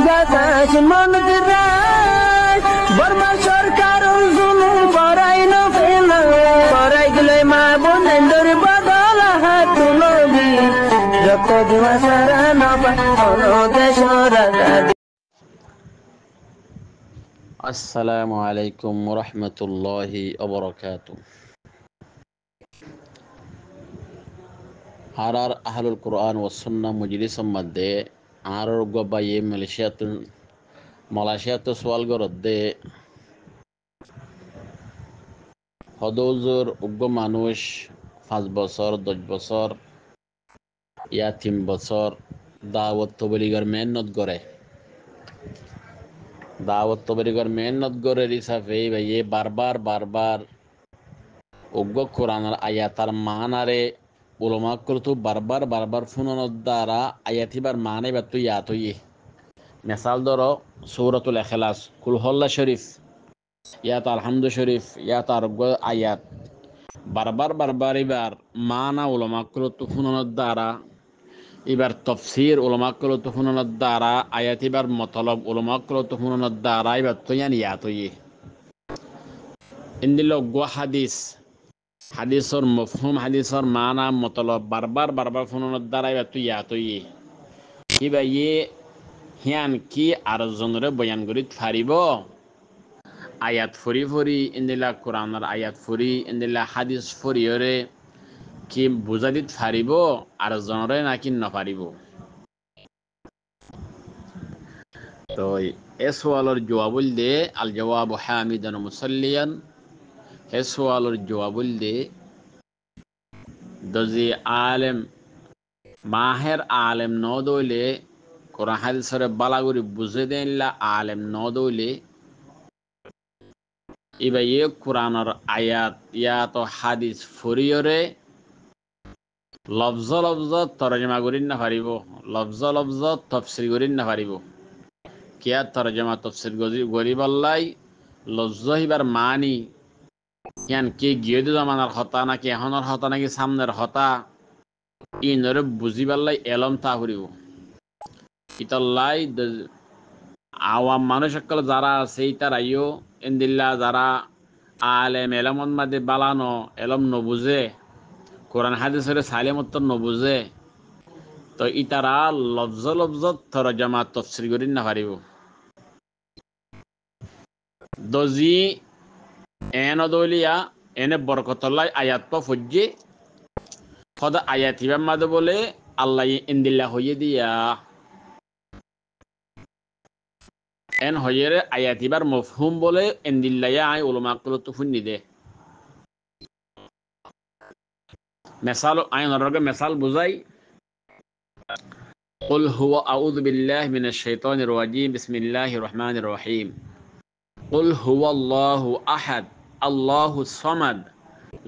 বাতাস মনত রায় বর্মা সরকার জুলুম করাই না ফেলা করাই গেলে মা বোনের বদল হাত তুলবি রক্ত দেওয়া সারা না দেশ রাজা। আসসালামু আলাইকুম রহমতুল্লাহি ওবরাকাতুহু। হারার আহলুল কুরআন ও সুন্নাহ মজলিসের মধ্যে আরর গবায়ে মালয়েশিয়াতে সোয়াল গরদে হদৌজুর উগ্র মানুষ 5 বছর 10 বছর ইয়া 3 বছর দাওয়াত তবলিগের মেহনত করে হিসাবে ভাইয়ে বারবার উগ্র কোরআনের আয়াতার মানারে উলমা করতো বারবার ফুননের দ্বারা আয়াতিবার মানে বাতু ইয়াত হইয়ে মিসাল ধরো সূরাতুল ইখলাস কুল হল্লা শরীফ ইয়াত আলহামদু শরীফ ইয়াত আরোগ্য আয়াত বারবার এবার মানা উলমা করতো ফুননের দ্বারা এবার তফসির উলমা করতো ফুননের দ্বারা আয়াতিবার মতলব উলমা করতো ফুননের দ্বারা এবার তো ইয়াত হইয়ে ইন্দিল হাদিসর মফহুম হাদিসর মানা মতলব বারবার ফুননের দ্বারা এবার তো ইয়াত হইয়ে কিবা হিয়ান কি আর জনরে বয়ান করি ফারিব আয়াত ফরি ইন্দিলা কোরআনের আয়াত ফরি ইন্দিলা হাদিস ফরিয়রে কি বুঝা দিত ফারিব আর জনরে নাকি নপারিব। তো এ সোয়ালের জবাবুল দে আল জবাব হামিদান মুসাল্লিয়ান হে সোয়ালের জবাবুল দে দজি আলেম মাহের আলেম নদইলে কোরআন হাদিসরে বালাগুড়ি বুঝে দেনলা আলেম নদইলে এবার কোরআনের আয়াত ইয়াত হাদিস ফরিয়রে লফজ তরজমা করিন না পারিব লফজ তফসির করিন না পারিব কিয়া তরজমা তফসির গরিবাল্লাই লফজ হিবার মানি ইয়ান কি গিয়ে জমানার হতা নাকি এখনের হতা নাকি সামনের হতা ইনরে বুঝিবাল্লাই এলম তা করিব ইতাল্লাই আওয়াম মানুষ সকল যারা আছে তারাইও ইন্দিল্লা যারা আলেম এলমন মাদে বালানো এলম নবুঝে কোরআন হাদিসের সালেমত্তর নবুঝে তো ইতারা লফজ তরজমা তফসির করিন না পারিব দজি এন দলিয়া এনে বরকতল্লাই আয়াত পা ফজ্জে খোদা আয়াত হিবাম মাদে বলে আল্লাহ ইন্দিল্লা হইয়ে দিয়া এন হইয়েরে আয়াত হিবার মফহুম বলে ইন্দিল্লায়া আই উলমা কুল তুফুন্নি দে মেসাল আইন রগে মেসাল বুঝাই قل هو أعوذ بالله من الشيطان الرجيم بسم الله الرحمن الرحيم قل هو الله أحد الله الصمد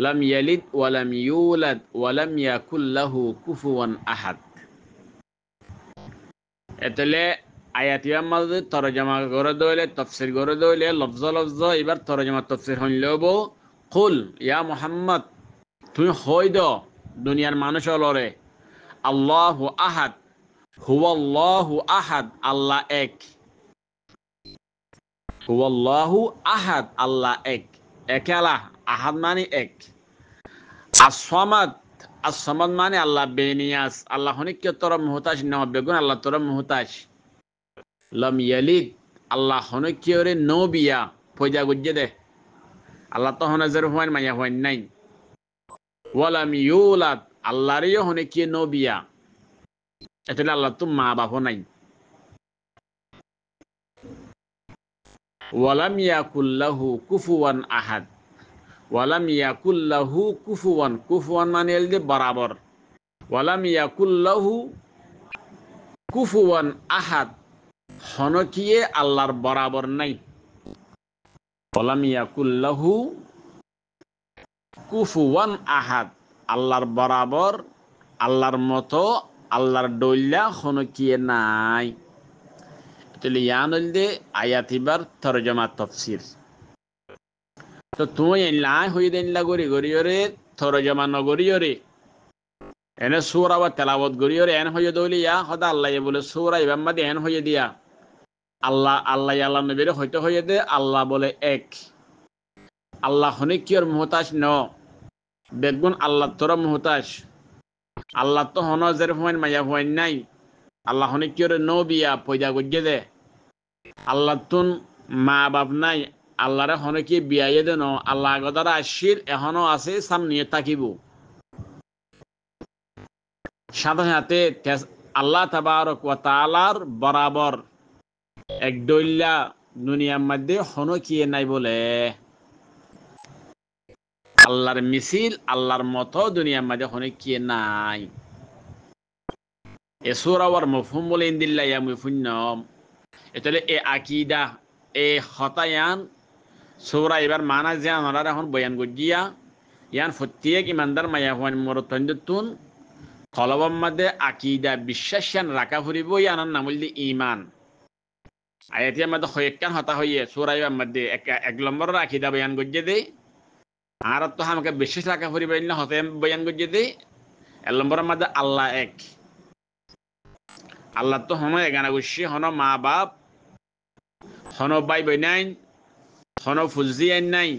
لم يلد ولم يولد ولم يكن له كفوا أحد এতলে আয়াতিয়ার মাঝে তরজমা করে দইলে তফসির করে দইলে লফজ এবার তরজমা তফসির হইলেব কুল ইয়া মুহাম্মদ তুমি হই দ দুনিয়ার মানুষ অলরে আল্লাহু আহাদ হুয়াল্লাহু আহাদ আল্লাহ এক হুয়াল্লাহু আহাদ আল্লাহ এক একেলা আহাদ মানে এক আসমাদ মানে আল্লাহ বেনিয়াস আল্লাহ হনিকে তোরা মুহতাজ না বেগুন আল্লাহ তোরা মুহতাজ লাম ইয়ালিদ আল্লাহ হনিকে রে নবিয়া পয়দা গুজে দে আল্লাহ তো হনাজের হুয়ান মায়া হুয়ান নাই ওয়ালাম ইউলাদ আল্লাহ রে হনিকে নবিয়া এটা আল্লাহ তো মা বাপ নাই ওয়ালাম ইয়াকুল্লাহু কুফুয়ান আহাদ ওয়ালাম ইয়াকুল্লাহু কুফুয়ান মানে এলদে বরাবর ওয়ালাম ইয়াকুল্লাহু কুফুয়ান আহাদ হনকিয়ে আল্লাহর বরাবর নাই ওয়ালাম ইয়াকুল্লাহু কুফুয়ান আহাদ আল্লাহর বরাবর আল্লাহর মতো আল্লাহর ডইল্লা হনকিয়ে নাই তাহলে ইয়ানলদে আয়াতিবার তরজমা তফসির তো তুমি লাই হই দেনলা গরিয়রে তরজমা নগরিয়রে এনে সূরা বা তেলাওয়াত গরিয়রে এন হই দলিয়া খোদা আল্লাহ বলে সূরা ইবাম্মাদে এন হই দিয়া আল্লাহ আল্লাহ আল্লাহ নবীর হইতে হইয়ে দে আল্লাহ বলে এক আল্লাহ হনে কিয়র মুহতাজ ন বেগুন আল্লাহ তোরা মুহতাজ আল্লাহ তো হন জের হুয়াইন মাইয়া হুয়াইন নাই আল্লাহ হনে কিয়র নবিয়া পয়দা গজ্জে দে আল্লাহ তুন মা বাপ নাই আল্লাহরে হনে কি বিয়াইয়ে দে ন আল্লাহ গদারা আশির এখনো আছে সামনে থাকিব সাথে সাথে আল্লাহ তাবারক ওয়া তাআলার বরাবর এক দইল্লা দুনিয়ার মধ্যে হনো কি নাই বলে আল্লাহর মিছিল আল্লাহর মতো দুনিয়ার মধ্যে হনো কি নাই এ সূরা ওয়ার মফহুম বলে ইনদিল্লাহ ইয়া মুফুন্নম এতলে এ আকীদা এ হতায়ান সূরা এবার মানা যে আমরা এখন বয়ান গজিয়া ইয়ান প্রত্যেক ইমানদার মায়া হওয়ান মরতন্দুন কলবম মধ্যে আকীদা বিশ্বাসান রাখা ফুরিব ইয়ানার নাম হইল ঈমান আয়াতের মধ্যে কয়েকখান হতা হইয়ে সূরা এবার মধ্যে এক নম্বরের আকীদা বয়ান গজিয়ে দেই আর তো আমাকে বিশ্বাস রাখা ফুরিব না হতে বয়ান গজিয়ে দেই এক নম্বরের মধ্যে আল্লাহ এক আল্লাহ তো হনো এগানা গুছি হনো মা বাপ হনো ভাই বইনাই হনো ফুজি আইন নাই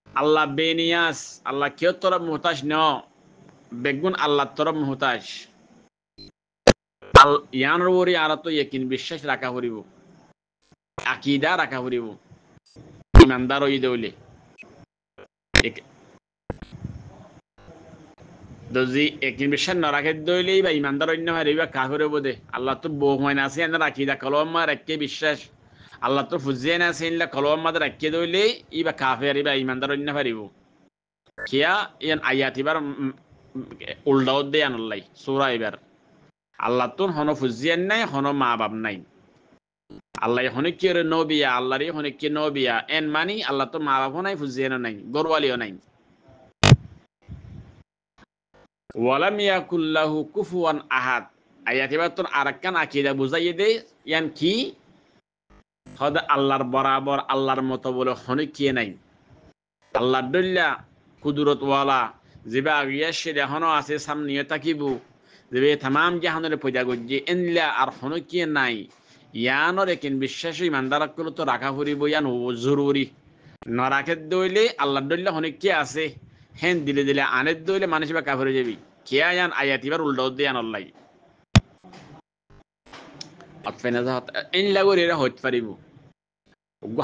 আল্লাহ বেনিয়াস আল্লাহ কেউ তরফ মুহতাজ ন বেগুন আল্লাহ তরফ মুহতাজ ইয়ানোর ওরি আর তো ইয়কিন বিশ্বাস রাখা ফুরিব আকীদা রাখা ফুরিব ইমানদার হই দেউলে যদি একদিন বিশ্বাস না রাখে দইলেই বা ইমানদার অন্য হয় রেবা কাফের বোধে আল্লাহ তো বহু হয় না আছে এনে রাখিদা কলমা রাখকে বিশ্বাস আল্লাহ তো ফুজিয়ে না আছে ইনলা কলমা রাখকে দইলেই ইবা কাফের ইবা ইমানদার অন্য পারিব কিয়া ইয়ান আয়াত এবার উল্টাও দে আনলাই সূরা এবার আল্লাহ তো হন ফুজিয়ে নাই হন মা বাপ নাই আল্লাহ হনে কি রে নবিয়া আল্লাহরই হনে কি নবিয়া এন মানি আল্লাহ তো মা বাপ নাই ফুজিয়ে নাই গরওয়ালিও নাই ওয়ালাম ইয়াকুল্লাহু কুফুয়ান আহাদ আয়াত এবার তোর আরেকখান আকীদা বুঝাইয়ে দে ইয়ান কি হদ আল্লাহর বরাবর আল্লাহর মতো বলে হনে কি নাই আল্লাহর দল্লা কুদরত ওয়ালা যেবা আগিয়া সে এখনো আছে সামনে তাকিবু যেবে তাম জাহানের পয়দা গজ্জে এনলা আর হনে কি নাই ইয়ানোর একিন বিশ্বাস ইমানদার গুলো তো রাখা ফুরিব ইয়ান জরুরি না রাখে দইলে আল্লাহর দল্লা হনে কি আছে হেন দিলে দিলে আনের দইলে মানুষ বা কাফের হয়ে যাবি কেয়া ইয়ান আয়াত এবার উল্টাও দিয়ে আনলাই অতফেনা যাত ইন লাগর এরা হইতে পারিব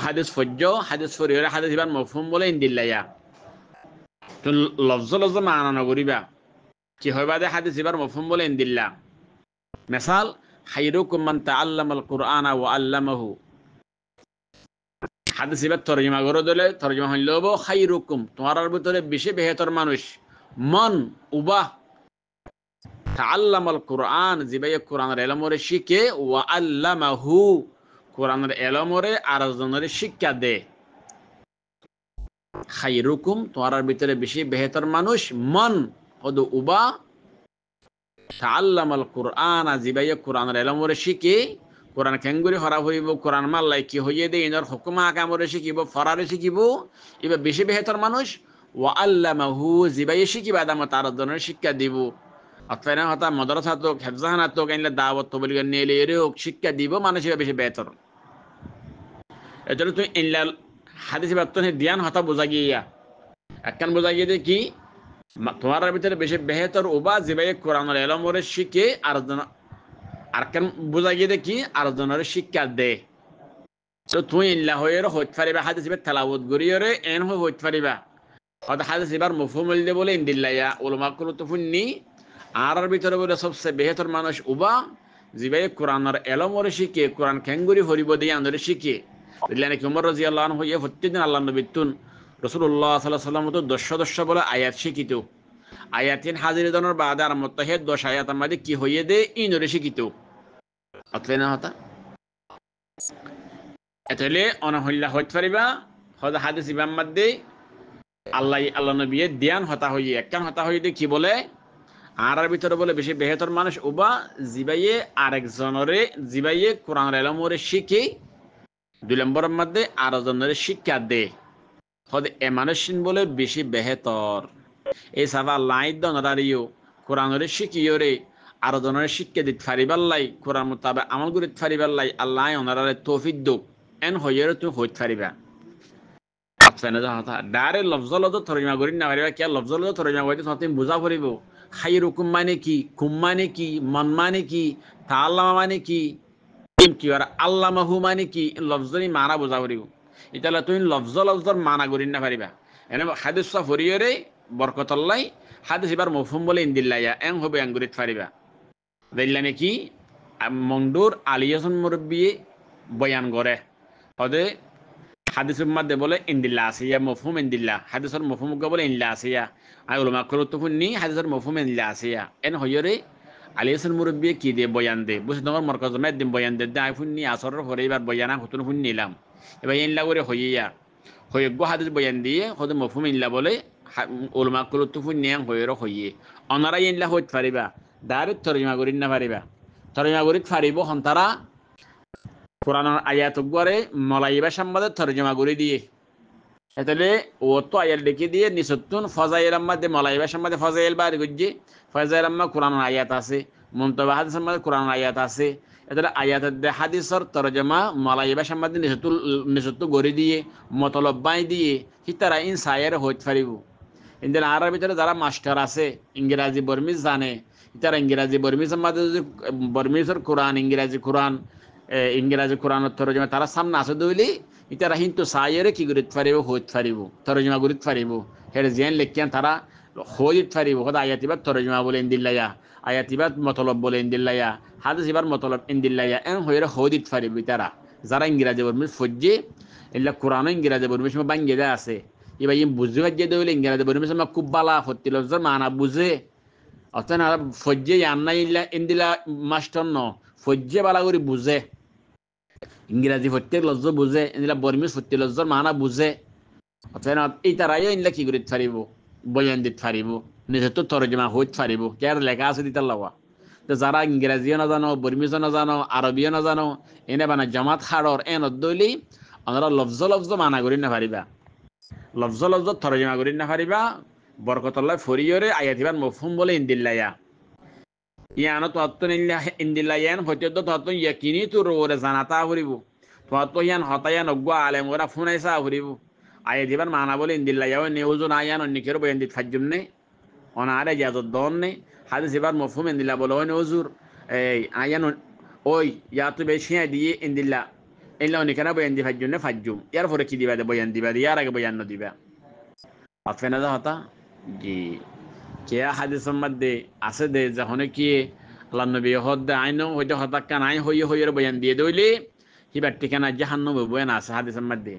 হাদিস ফজ্জ হাদিস ফরিয়রে হাদিস এবার মফহুম বলে ইনদিল্লায়া তো লফজ লফজ মানা নগরিবা কি হইবা দে হাদিস এবার মফহুম বলে ইনদিল্লা মিসাল খায়রুকুম মান তাআল্লামাল কুরআনা ওয়া আল্লামাহু হাদিস এবার তরজমা করে দিলে তরজমা হইল খায়রুকুম তোমার ভিতরে বেশি বেহতর মানুষ মন উবা তাআল্লামাল কুরআন জিবাই কুরআনের ইলমরে শিখে ওয়া আল্লামাহু কুরআনের ইলমরে আরেকজনের শিক্ষা দে খায়রুকুম তোমার ভিতরে বেশি বেহতর মানুষ মন কদ উবা তাআল্লামাল কুরআন জিবাই কুরআনের ইলমরে শিখে কোরআন কেঙ্গুরি হরা হইব কোরআন মাল্লাই কি হইয়ে দে ইনর হুকুম আকামরে শিখিব ফরারে শিখিব এবা বেশি বেহতর মানুষ ওয়া আল্লামাহু জিবাই শিখিব আদাম তার জনের শিক্ষা দিব অতএব হতা মাদ্রাসা তো হেফজাহানা তো কাইলে দাওয়াত তো বলি নেলে এর শিক্ষা দিব মানুষ বেশি বেহতর এজন্য তুই ইনলা হাদিস বাতনে ধ্যান হতা বুঝা গিয়া একখান বুঝা গিয়ে কি তোমার ভিতরে বেশি বেহতর ওবা জিবাই কোরআনের ইলমরে শিখে আর কেন বুঝা গিয়ে কি আরেকজনের শিক্ষা দে তো তুই ইল্লা হয়ে হইতে পারিবা হাদিস এবার তেলাওয়াত করিয়ে এন হয়ে হইতে পারিবা হয়তো হাদিস এবার মফহুম হইলে বলে ইনদিল্লায়া উলামা কুল তো ফুন্নি আর ভিতরে বলে সবচেয়ে বেহতর মানুষ উবা জিবাই কোরআনের ইলমরে শিখে কোরআন কেঙ্গুরি হরিব দিয়ে আন্দরে শিখে বুঝলেন নাকি ওমর রাদিয়াল্লাহু আনহু ইয়া প্রত্যেকদিন আল্লাহর নবী তুন রাসূলুল্লাহ সাল্লাল্লাহু আলাইহি ওয়াসাল্লাম তো 10 বলে আয়াত শিখিত আয়াতিন হাজির দনের বাদে আর মুত্তাহিদ 10 আয়াতের মধ্যে কি হইয়ে দে ইনরে শিখিত অতলেনা হতা এতলে অনহল্লা হইতে পারিবা হদা হাদিস ইমাম মধ্যে আল্লাহ নবী ধ্যান হতা হইয়ে একখান হতা হইয়ে কি বলে আর ভিতরে বলে বেশি বেহতর মানুষ উবা জিবাইয়ে আরেকজনরে জিবাইয়ে কোরআনের ইলমরে শিখে 2 নম্বরের মধ্যে আরেকজনের শিক্ষা দে হদে এ মানুষিন বলে বেশি বেহতর এই সাবা লাইদ দনরারিও কোরআনের শিখিয়রে আরো জনের শিক্ষা দিতে পারিবাল্লাই কোরআন মোতাবেক আমল করিতে পারিবাল্লাই আল্লাহ ওনারা তৌফিক দুক এন হইয়ের তুমি হইতে পারিবা আফসানা যা হতা ডারে লফজলদ তরজমা করি না পারিবা কে লফজলদ তরজমা করি তুমি বুঝা পড়িব খাইরুকুম মানে কি কুম মানে কি মান মানে কি তাআল্লামা মানে কি কি আর আল্লামাহু মানে কি লফজনি মানা বুঝা পড়িব ইতালা তুমি লফজর মানা করি না পারিবা এনে হাদিস সফরিয়রে বরকতল্লাই হাদিস এবার মফহুম বলে ইনদিল্লাইয়া এং হবে আঙ্গুরিত পারিবা দেখলা নাকি মংডুর আলিয়াসন মুরব্বী বয়ান করে হদে হাদিসের মধ্যে বলে ইনদিল্লা আসিয়া মফহুম ইনদিল্লা হাদিসের মফহুম বলে ইনলা আসিয়া আই উলামা করতুফুন্নি হাদিসের মফহুম ইনলা আসিয়া এন হইরে আলিয়াসন মুরব্বী কি দিয়ে বয়ান দে বুঝ তোমার মরকজ মে দিন বয়ান দে আই ফুন্নি আসরের পরে এবার বয়ানা হতুন ফুন্নিলাম এবার ইনলা করে হইয়া হইগো হাদিস বয়ান দিয়ে হদে মফহুম ইনলা বলে উলামা করতুফুন্নি হইরে হইয়ে অনারা ইনলা হইতে পারিবা ডাইরেক্ট তরজমা করি না পারিবা তরজমা করি পারিব হন্তারা কোরআনের আয়াত গরে মলাইবা সম্বাদে তরজমা করে দিয়ে এতলে ও তো আয়াত লিখে দিয়ে নিসতুন ফজাইল আম্মাদে মলাইবা সম্বাদে ফজাইল বার গজ্জে ফজাইল আম্মা কোরআনের আয়াত আছে মুনতাবা হাদিস সম্বাদে কোরআনের আয়াত আছে এতলে আয়াতের দে হাদিসর তরজমা মলাইবা সম্বাদে নিসতু গড়ি দিয়ে মতলব বাই দিয়ে হিতারা ইনসায়ের হইতে পারিব ইন্দিন আরবির ভিতরে যারা মাস্টার আছে ইংরেজি বর্মিজ জানে তারা ইংরেজি বর্মিজের মাঝে যদি বর্মিজের কোরআন ইংরেজি কোরআনের তরজমা তারা সামনে আসে দইলি ইতারা কিন্তু সায়েরে কি করিতে পারিব হইতে পারিব তরজমা করিতে পারিব হেরে জেন লেখিয়ান তারা হইতে পারিব হদা আয়াতিবাদ তরজমা বলে ইনদিল্লাইয়া আয়াতিবাদ মতলব বলে ইনদিল্লাইয়া হাদিস এবার মতলব ইনদিল্লাইয়া এন হইরে হইতে পারিব তারা যারা ইংরেজি বর্মিজ ফজ্জে এলা কোরআন ইংরেজি বর্মিজ বাঙ্গে দেয়া আছে এবার ইম বুঝতে পারছে দইলে ইংরেজি বর্মিজ খুব বালা হত্তি লফজর মানা বুঝে অর্থাৎ ফজ্জে আন্না ইল্লা ইন্দিলা মাস্টার ন ফজ্জে বালা করে বুঝে ইংরাজি প্রত্যেক লজ্জ বুঝে ইন্দিলা বর্মিজ প্রত্যেক লজ্জর মানা বুঝে অর্থাৎ এই তারাইও ইনলা কি করিতে পারিব বয়ান দিতে পারিব নিজে তো তরজমা হইতে পারিব কে লেখা আছে দিতে লাওয়া তো যারা ইংরাজিও না জানো বর্মিজও না জানো আরবিও না জানো এনে বানা জামাত হাড়র এন দইলি আমরা লফজ মানা করি না পারিবা লফজ তরজমা করি না পারিবা বরকতুল্লাহ ফরিয়রে আয়াতিবান মফহুম বলে ইনদিল্লাইয়া ইয়ানো তত্ত্ব ইনদিল্লাইয়ান হইতে তো তত্ত্ব ইয়াকিনি তোর ওরে জানাতা হরিব তত্ত্ব ইয়ান হতায়ান অজ্ঞ আলেম ওরা ফোনাইসা হরিব আয়াতিবান মানা বলে ইনদিল্লাইয়া নেউজন আয়ান অন্যকের বয়ান দিত ফাজ্জুম নে অনারে ইজাজত দন নে হাদিস এবার মফহুম ইনদিল্লা বলে ওই নজুর এই আয়ান ওই ইয়া তো বেশি দিয়ে ইনদিল্লা এলা অন্যকের বয়ান দি ফাজ্জুম নে ফাজ্জুম ইয়ার পরে কি দিবা বয়ান দিবা ইয়ার আগে বয়ান ন দিবা আফেনা যা হতা জি কে হাদিসের মধ্যে আছে দে যখন কি আল্লাহ নবী হদ্দে আইন হইতে হতাক্কান আইন হইয়ের বয়ান দিয়ে দইলে হিবার ঠিকানা জাহান্নাম বয়ান আছে হাদিসের মধ্যে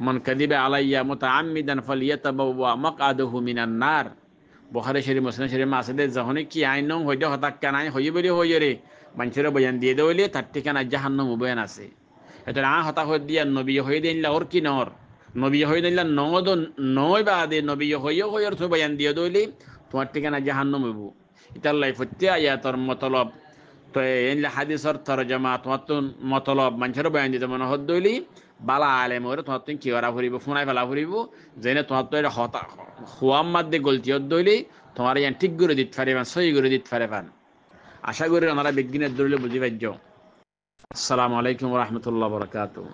মন কাদিবে আলাইয়া মুতাআম্মিদান ফালিয়াতাবাওয়া মাকআদাহু মিনান নার বুখারী শরীফ মুসলিম শরীফ আছে দে যখন কি আইন হইতে হতাক্কান আইন বলি হইরে মানুষের বয়ান দিয়ে দইলে তার ঠিকানা জাহান্নাম বয়ান আছে এটা হতা হই দিয়া নবী হই দিন ওর কি নর নবী হই দিন নয় বাদে নবী হইয়ের তো বয়ান দিয়ে দইলে তোমার ঠিকানা জাহান্নাম হইব ইতাল্লাই ফত্যে আয়াতর মতলব তো এনলে হাদিসর তরজমা তোমার তো মতলব মানুষের বয়ান দিতে মনে হত দইলি বালা আলেম ওরে তোমার তুমি কি করা ফুরিব ফোনাই ফেলা ফুরিব যেনে তোমার তো এটা হতা হুয়াম মাদ্দে গলতি হত দইলি তোমার ইয়ান ঠিক করে দিতে পারিবান সহি করে দিতে পারিবান আশা করি ওনারা বিজ্ঞানের দলিলে বুঝি পাইছ আসসালামু আলাইকুম রহমতুল্লাহ বরকাতুহ